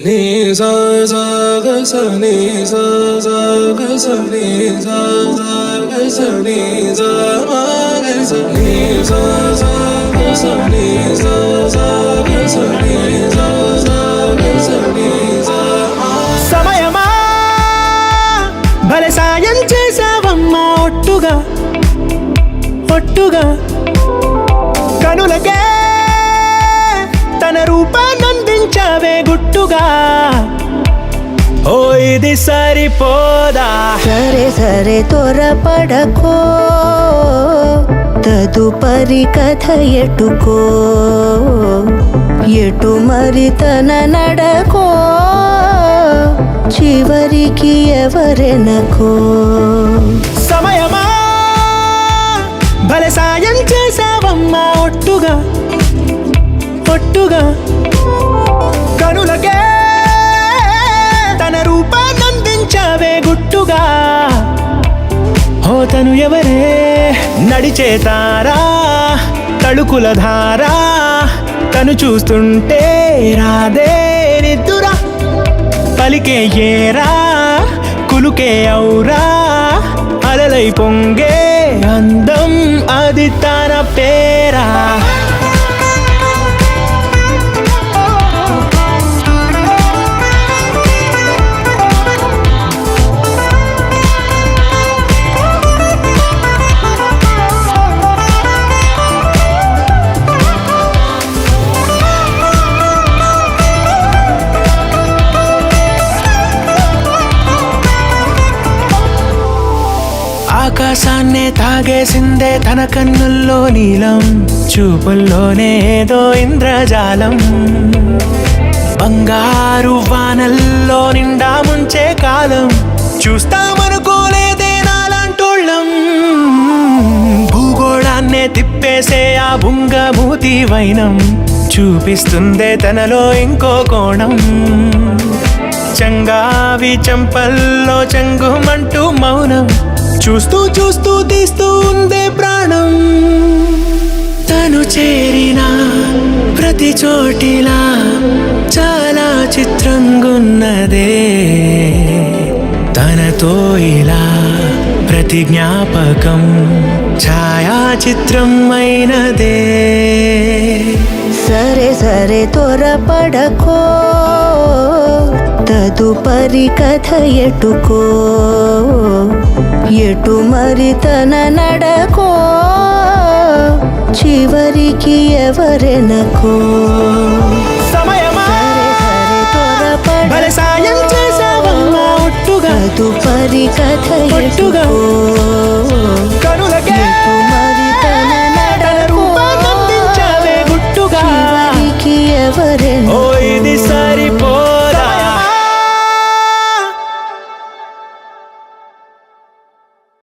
నీ సా సా గ స నీ సా సా గ స నీ సా సా గ స నీ సా మా గ స నీ సా సా గ స నీ సా సా గ స నీ సా సా గ స నీ సా మా. సమయమా భలే సాయం చేసావమ్మా ఒట్టుగా ఒట్టుగా కనులకే తన రూపాన్నందించావే గుట్టుగా. ఓ ఇది సరిపోదా, సరే సరే త్వరపడకో, తదుపరి కథ ఎటుకో, ఎటు మరి తన నడకో, చివరికి ఎవరెనకో. సమయమా భలే సాయం చేసావమ్మా ఒట్టుగా ఒట్టుగా కనులకే తన రూపాన్నందించావే గుట్టుగా. ఓ తను ఎవరే నడిచే తారా, తళుకుల ధారా, తను చూస్తుంటే రాదే నిద్దురా, పలికే ఏరా కులుకే ఔరా, అలలై పొంగే అందం అది తన పేరా. ఆకాశాన్నే తాగేసిందే తన కన్నుల్లో నీలం, చూపుల్లోనే ఏదో ఇంద్రజాలం, బంగారు వానల్లో నిండా ముంచే కాలం, చూస్తామనుకోలేదే నాలాంటోళ్ళం. భూగోళాన్నే తిప్పేసే ఆ బుంగమూతి వైనం, చూపిస్తుందే తనలో ఇంకో కోణం, చంగావి చంపల్లో చంగుమంటూ మౌనం, చూస్తూ చూస్తూ తీస్తూ ఉందే ప్రాణం. తను చేరిన ప్రతి చోటిలా చాలా చిత్రంగున్నదే, తనతో ఇలా ప్రతి జ్ఞాపకం ఛాయాచిత్రం అయినదే. సరే సరే త్వరపడకో, తదుపరి కథ ఎటుకో, ఎటు మరి తన నడకో, చివరికి ఎవరెనకో. సమయమా భలే సాయం చేసావమ్మా ఒట్టుగా, తదుపరి కథ ఎటుకో, కను